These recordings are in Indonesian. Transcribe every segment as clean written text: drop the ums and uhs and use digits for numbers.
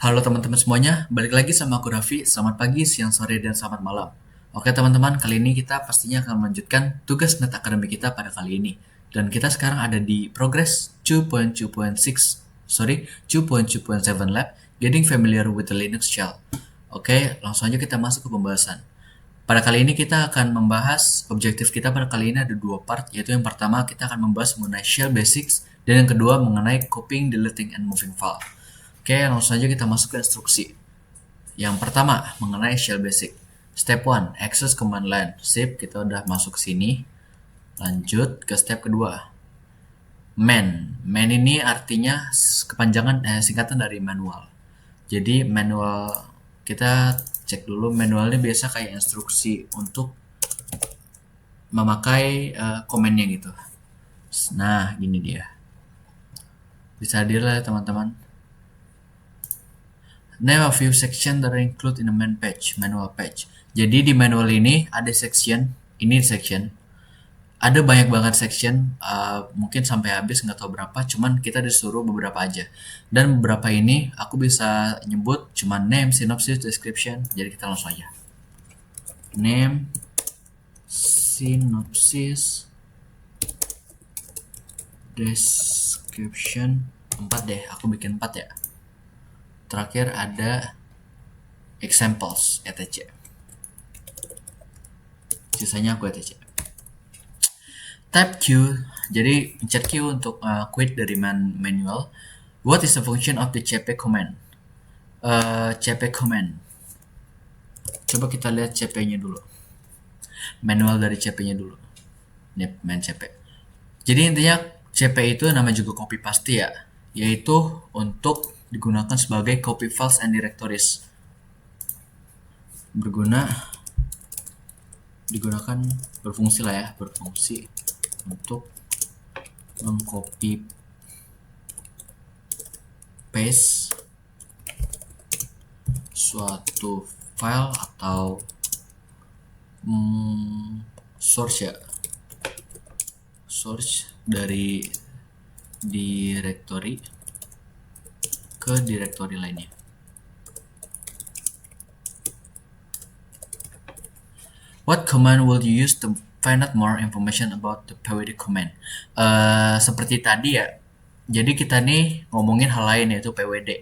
Halo teman-teman semuanya, balik lagi sama aku Raffi. Selamat pagi, siang, sore, dan selamat malam. Oke teman-teman, kali ini kita pastinya akan melanjutkan tugas net akademik kita pada kali ini. Dan kita sekarang ada di progress 2.2.6, sorry, 2.2.7 lab, Getting Familiar with the Linux Shell. Oke, langsung aja kita masuk ke pembahasan. Pada kali ini kita akan membahas objektif kita pada kali ini ada dua part, yaitu yang pertama kita akan membahas mengenai shell basics dan yang kedua mengenai copying, deleting, and moving file. Oke, langsung saja kita masuk ke instruksi. Yang pertama mengenai shell basic. Step 1, access command line. Sip, kita udah masuk sini. Lanjut ke step kedua. Man. Man ini artinya kepanjangan singkatan dari manual. Jadi manual kita cek dulu, manualnya biasa kayak instruksi untuk memakai komennya gitu. Nah, gini dia. Bisa dilihat teman-teman. Name a few section that are included in a manual page. Jadi di manual ini ada section, ini section. Ada banyak banget section, mungkin sampai habis nggak tahu berapa, cuman kita disuruh beberapa aja. Dan beberapa ini aku bisa nyebut cuman name, synopsis, description. Jadi kita langsung aja. Name, synopsis, description. 4 deh, aku bikin 4 ya. Terakhir ada examples, etc. Sisanya aku etc. Type Q, jadi pencet Q untuk quit dari manual. What is the function of the cp command? Cp command. Coba kita lihat cp-nya dulu. Manual dari cp-nya dulu. Ini main cp. Jadi intinya cp itu nama juga copy paste ya, yaitu untuk digunakan sebagai copy files and directories. Berfungsi lah ya, berfungsi untuk mengcopy paste suatu file atau source dari directory ke directory lainnya. What command will you use to find out more information about the pwd command? Seperti tadi ya, jadi kita nih ngomongin hal lain yaitu pwd.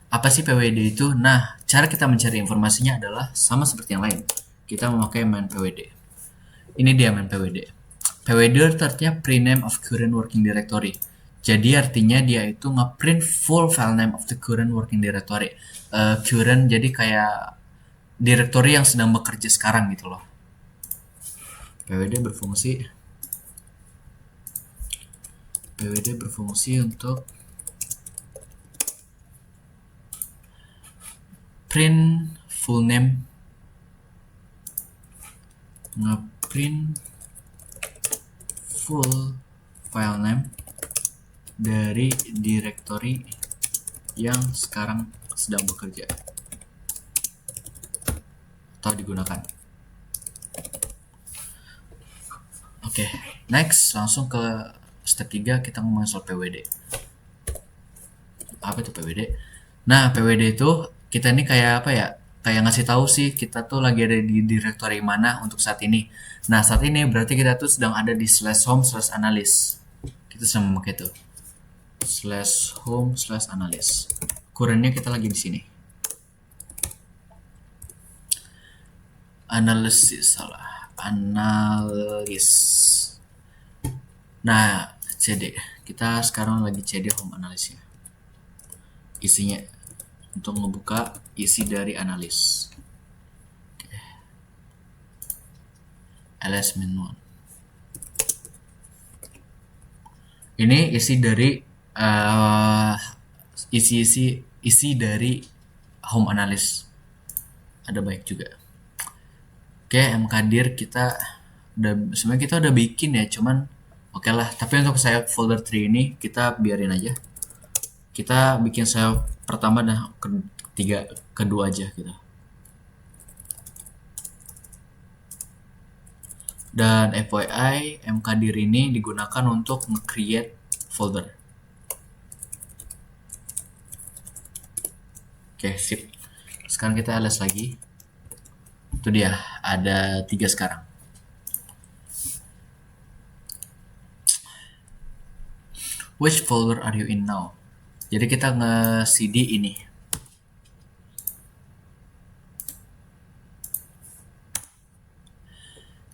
Apa sih pwd itu? Nah, cara kita mencari informasinya adalah sama seperti yang lain. Kita memakai main pwd. Ini dia main pwd. Pwd artinya print name of current working directory. Jadi artinya dia itu ngeprint full file name of the current working directory. Current jadi kayak directory yang sedang bekerja sekarang gitu loh. PWD berfungsi untuk print full name, ngeprint full file name dari directory yang sekarang sedang bekerja atau digunakan. Oke, next langsung ke step 3 kita ngomongin soal PWD. Apa itu PWD? Nah, PWD itu kita ini kayak apa ya? Kayak ngasih tahu sih kita tuh lagi ada di directory mana untuk saat ini. Nah, saat ini berarti kita tuh sedang ada di /home/analyst. Kita sedang memakai itu. /home/analyst. Currentnya kita lagi di sini. Analysis analis. Nah, CD. Kita sekarang lagi CD home analysnya. Isinya untuk membuka isi dari analis. ls-1. Ini isi dari isi dari home analyst. Ada banyak juga. Oke, mkdir kita sebenarnya kita udah bikin ya, cuman oke lah. Tapi untuk saya folder 3 ini kita biarin aja. Kita bikin saya pertama dan kedua aja gitu. Dan FYI, mkdir ini digunakan untuk nge-create folder. Oke, sip. Sekarang kita ls lagi. Itu dia, ada 3 sekarang. Which folder are you in now? Jadi kita nge-cd ini.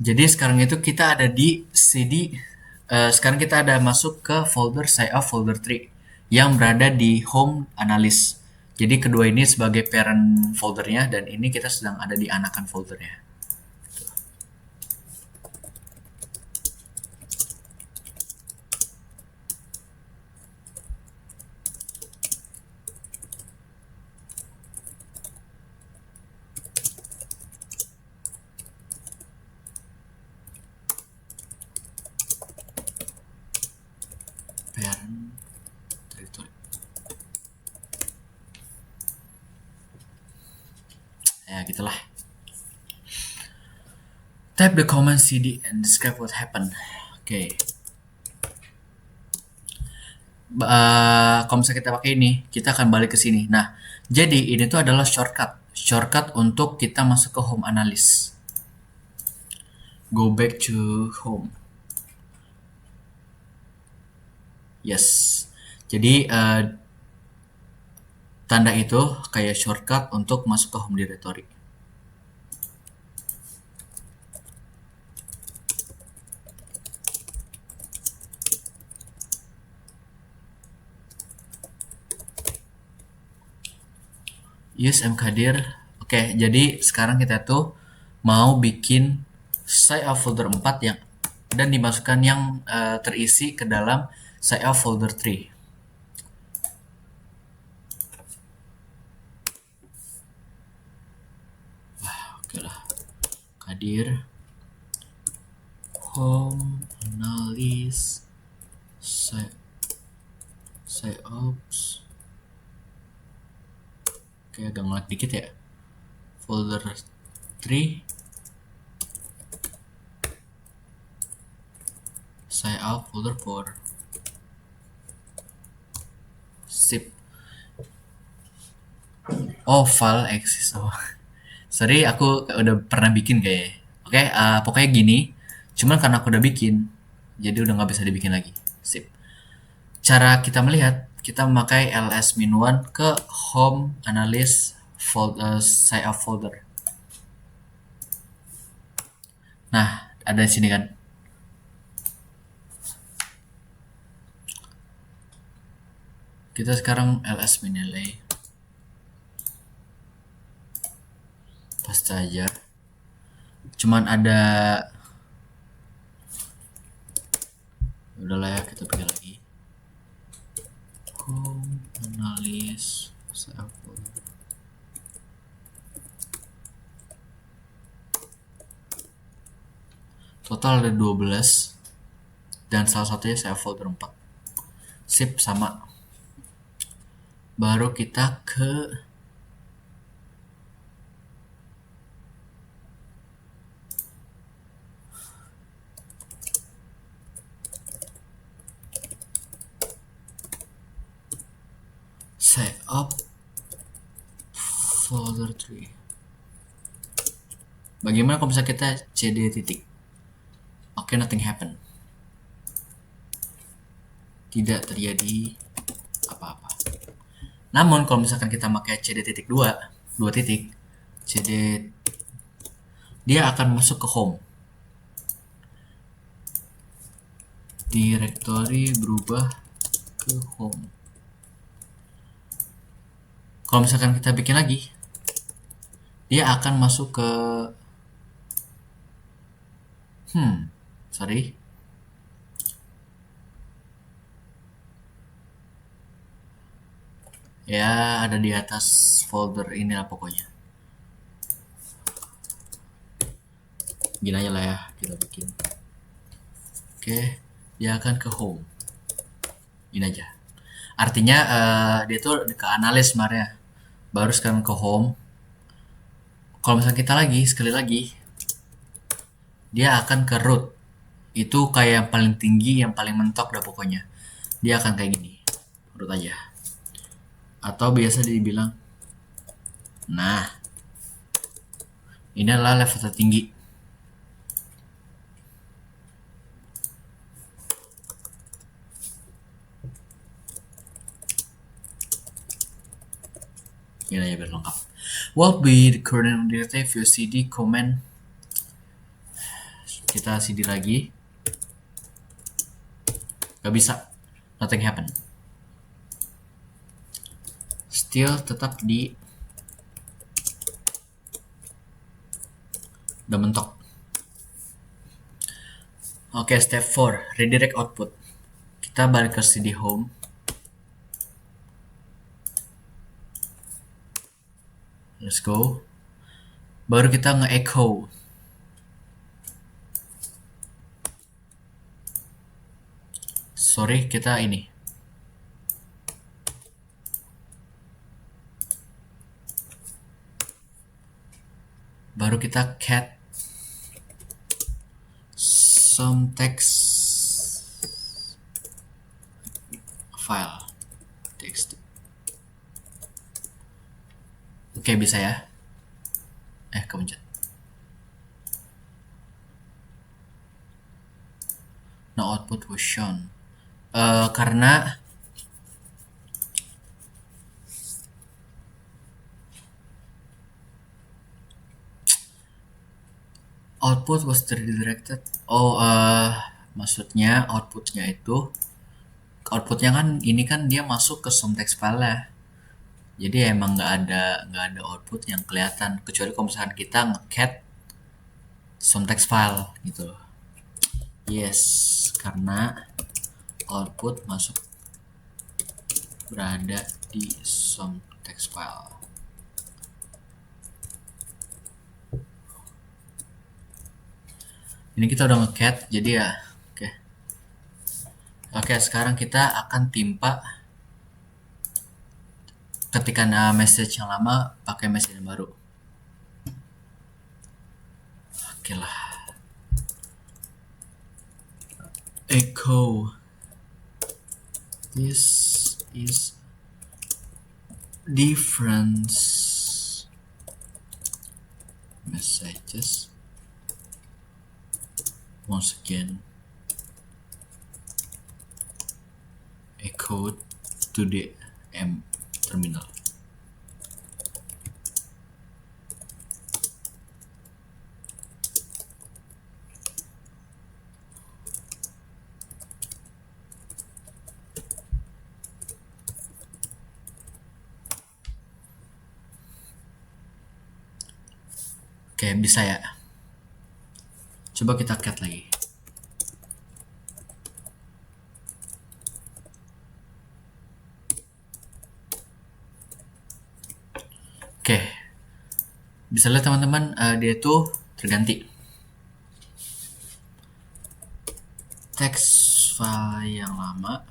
Jadi sekarang itu kita ada di cd. Sekarang kita ada masuk ke folder SciOff folder 3 yang berada di home analyst. Jadi kedua ini sebagai parent foldernya dan ini kita sedang ada di anakan foldernya. Parent directory. Ya gitulah. Type the command cd and describe what happened. Oke. Kalau misalnya kita pakai ini, kita akan balik ke sini. Nah, jadi ini tuh adalah shortcut untuk kita masuk ke home analyst. Go back to home. Yes. Jadi tanda itu kayak shortcut untuk masuk ke home directory. Use mkdir. Oke, jadi sekarang kita tuh mau bikin SciOff folder 4 yang dan dimasukkan yang terisi ke dalam SciOff folder 3. Oke lah. Kadir home analysis SciOps. Oke, agak ngelag dikit ya. Folder 3 SciOff folder 4. Sip. Oh, file exist. Oh. Sorry, aku udah pernah bikin kayaknya. Oke, pokoknya gini. Cuman karena aku udah bikin, jadi udah nggak bisa dibikin lagi. Sip. Cara kita melihat, kita memakai ls-1 ke home analyst folder, SciOff folder. Nah, ada di sini kan. Kita sekarang ls-lay. Paste aja. Cuman ada, udahlah ya, kita pilih lagi. Home analysis SciOff folder. Total ada 12 dan salah satunya SciOff folder 4. Sip, sama. Baru kita ke SciOff folder 3. Bagaimana kalau misalnya kita cd titik? Oke, nothing happen. Tidak terjadi apa-apa. Namun kalau misalkan kita pakai cd titik 2 titik, cd, dia akan masuk ke home. Directory berubah ke home. Kalau misalkan kita bikin lagi, dia akan masuk ke sorry. Ya, ada di atas folder ini lah pokoknya. Gini aja lah ya, kita bikin. Oke, dia akan ke home. Ini aja. Artinya dia tuh ke analis sebenarnya. Baru sekarang ke home. Kalau misalnya kita sekali lagi, dia akan ke root. Itu kayak yang paling tinggi, yang paling mentok dah pokoknya. Dia akan kayak gini. Root aja. Atau biasa dibilang Nah, ini adalah level tertinggi. Ini ya biar lengkap. What be the current directive you cd comment. Kita cd lagi. Gak bisa. Nothing happen. Still tetap di udah mentok. Oke, step 4, redirect output. Kita balik ke cd home. Let's go. Baru kita nge-echo. Sorry, kita ini. Baru kita cat some text file text. Oke, bisa ya. Kepencet. No output was shown. Karena output was redirected. Maksudnya outputnya kan ini kan dia masuk ke some text file ya. Jadi emang nggak ada output yang kelihatan kecuali kalau misalkan kita nge-cat some text file gitu. Yes, karena output masuk berada di some text file. Ini kita udah nge-cat, jadi ya Oke, sekarang kita akan timpa ketikan message yang lama pakai message yang baru. Oke lah. Echo. This is difference messages. Once again, echo to the M terminal. Oke, bisa ya. Coba kita cat lagi. Oke. Bisa lihat teman-teman, dia tuh terganti. Text file yang lama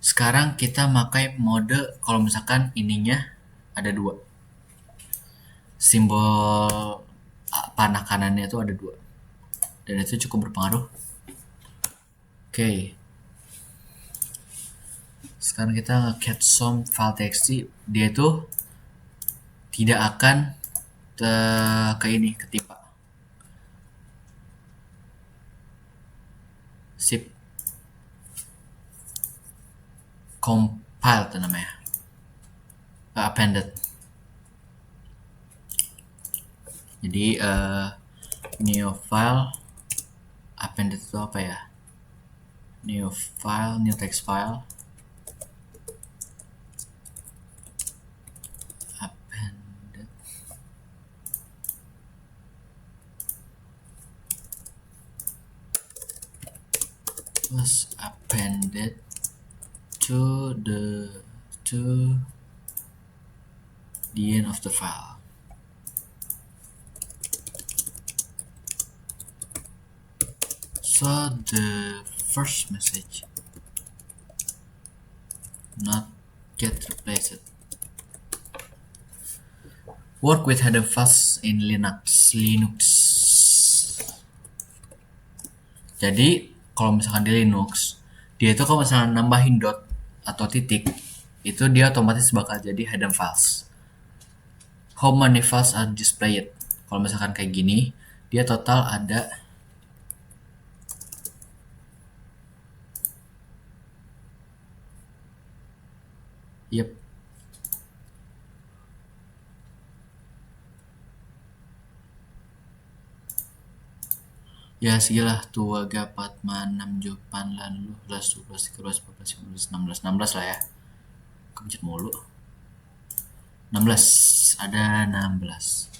sekarang kita pakai mode kalau misalkan ininya ada 2. Simbol panah kanannya itu ada 2. Dan itu cukup berpengaruh. Oke. Sekarang kita nge-cat some file txt, dia itu tidak akan ketimpa. Sip. Compile itu namanya. Appended. Jadi new file appended itu apa ya? New file, new text file. Appended. Was appended to the end of the file. So the first message not get replaced. Work with header files in Linux. Jadi kalau misalkan di Linux, dia itu kalau misalkan nambahin dot atau titik, itu dia otomatis bakal jadi hidden files. How many files are displayed? Kalau misalkan kayak gini, dia total ada yep. Ya segilah 2, 3, 4, 6, 7, 8, 11, 12, 13, 14, 15, 16, 16 lah ya. Kebencet mulu. 16, ada 16.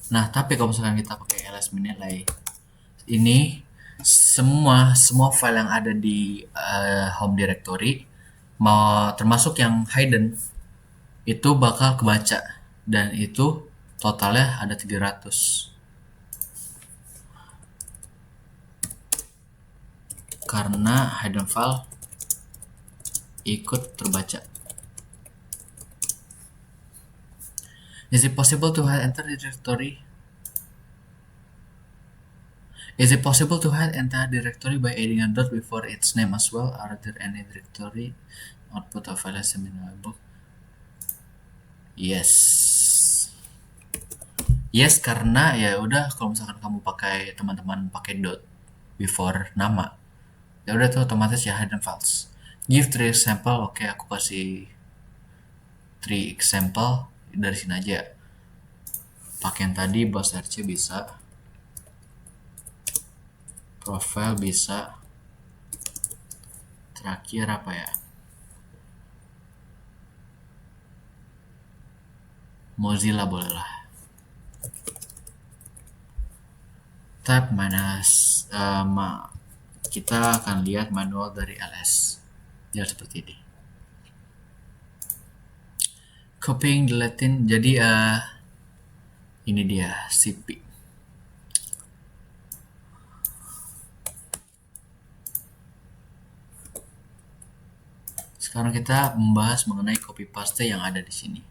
Nah, tapi kalau misalkan kita pakai ls-minlay, ini semua file yang ada di home directory, mau termasuk yang hidden, itu bakal kebaca. Dan itu totalnya ada 300. Karena hidden file ikut terbaca. Is it possible to enter the directory? Is it possible to hide entire directory by adding a dot before its name as well? Are there any directory output of file available? Yes. Yes, karena ya udah kalau misalkan kamu pakai teman-teman pakai dot before nama, ya udah tuh otomatis ya hidden files. Give 3 example. Oke, aku kasih 3 example dari sini aja. Pakai yang tadi boss RC bisa. Profile bisa. Terakhir apa ya? Mozilla boleh lah. Tab minus kita akan lihat manual dari ls. Dia seperti ini. Copying, deleting. Jadi ini dia cp. Sekarang kita membahas mengenai copy paste yang ada di sini.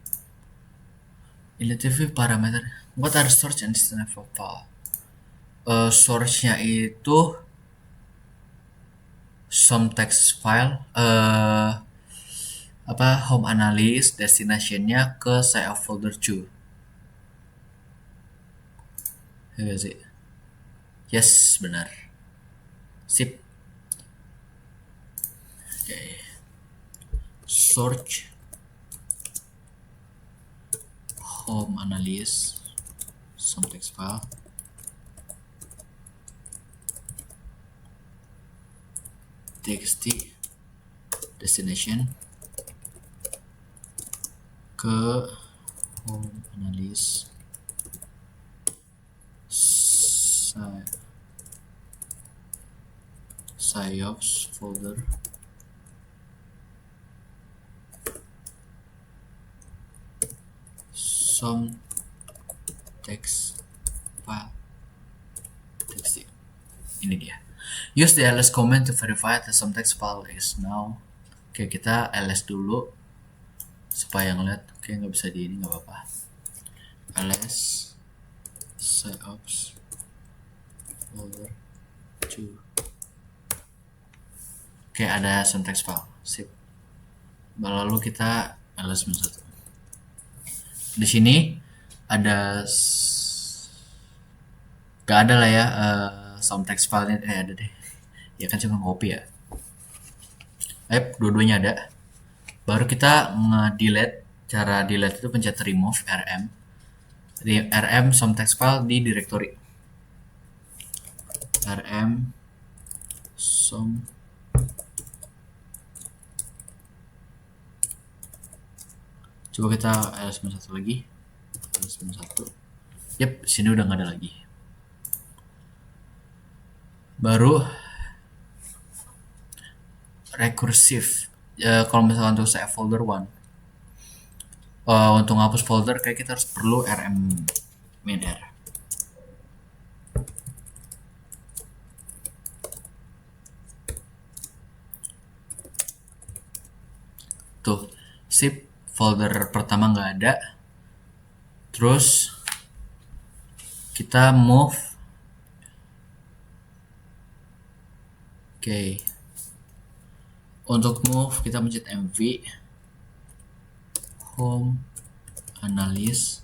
Relative parameter. What are source and destination file? Source-nya itu some text file, home analysis, destination-nya ke save folder 2. Yes, benar. Sip. Okay. Search home analysis some text file txt destination ke home analysis SIOPS folder some text file txt. Ini dia. Use the ls command to verify that some text file is now. Oke, kita ls dulu supaya ngeliat. Oke, nggak bisa di ini, nggak apa-apa. ls SIOPS folder 2. Oke, ada some text file. Sip. Lalu kita ls -1. Di sini ada gak ada lah ya some text file ada deh. Ya kan cuma copy ya. Dua-duanya ada. Baru kita nge-delete. Cara delete itu pencet remove rm. Rm some text file di directory. Rm some. Coba kita ls-1 lagi. ls-1. Yep, sini udah nggak ada lagi. Baru recursive. Kalau misalkan untuk save folder 1, untuk ngapus folder kayak kita harus perlu rm min r. Tuh, sip. Folder pertama nggak ada. Terus kita move Oke. Untuk move kita pencet MV, home, analysis,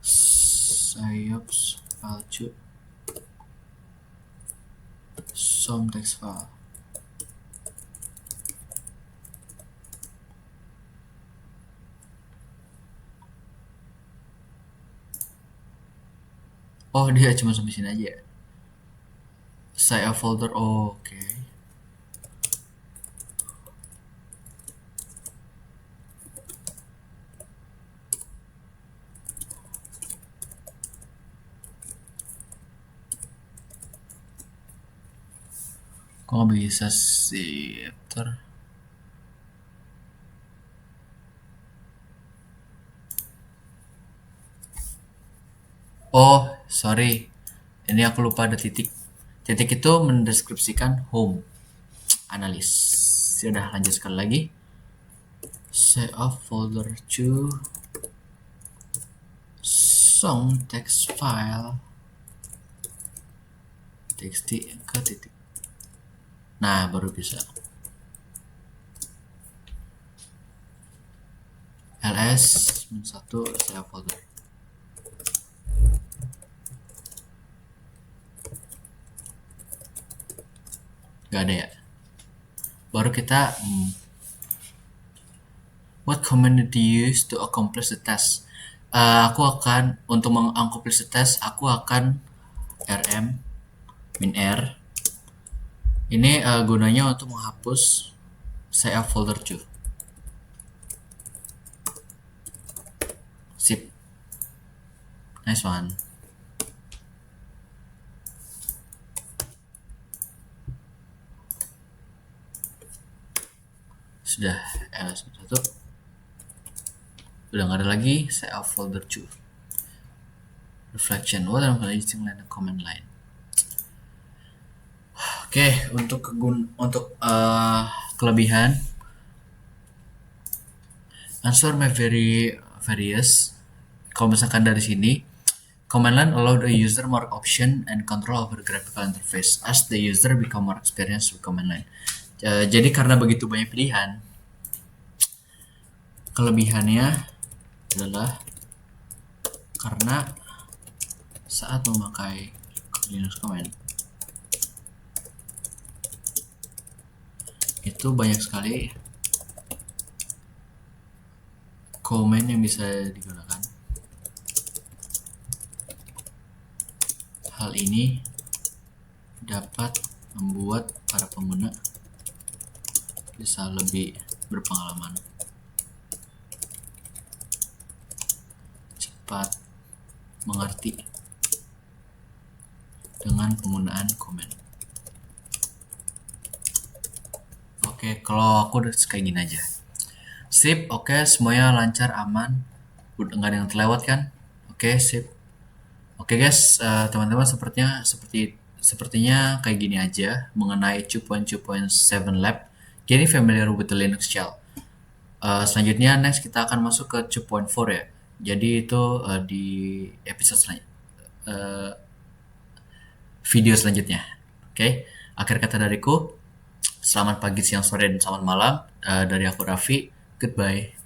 Sciops file to some text file. Oh, dia cuma sampai sini aja. Saya folder, oke. Kok bisa sih? Oh, sorry. Ini aku lupa ada titik. Titik itu mendeskripsikan home analis. Sudah lanjut sekali lagi. Save folder to song text file txt ke titik. Nah, baru bisa. ls -1 save folder. Gak ada ya. Baru kita what command did you use to accomplish the task? Aku akan untuk mengaccomplish the task, aku akan rm -r. Ini gunanya untuk menghapus save folder to. Sip. Nice one. Sudah ls1. Udah nggak ada lagi save folder to. Reflection. What am I using line command line? Oke, untuk kelebihan answer may various. Kalau misalkan dari sini, command line allow the user more option and control over graphical interface as the user become more experienced with command line. Jadi karena begitu banyak pilihan, kelebihannya adalah karena saat memakai Linux command itu banyak sekali command yang bisa digunakan. Hal ini dapat membuat para pengguna bisa lebih berpengalaman, cepat mengerti dengan penggunaan command. Oke, kalau aku udah kayak gini aja. Sip, oke, semuanya lancar, aman. Udah nggak ada yang terlewat kan? Oke, sip. Oke guys, teman-teman sepertinya kayak gini aja mengenai 2.2.7 lab. Jadi familiar with the Linux shell. Selanjutnya next kita akan masuk ke 2.4 ya. Jadi itu di episode video selanjutnya. Oke, akhir kata dariku, selamat pagi, siang, sore, dan selamat malam. Dari aku Raffi, goodbye.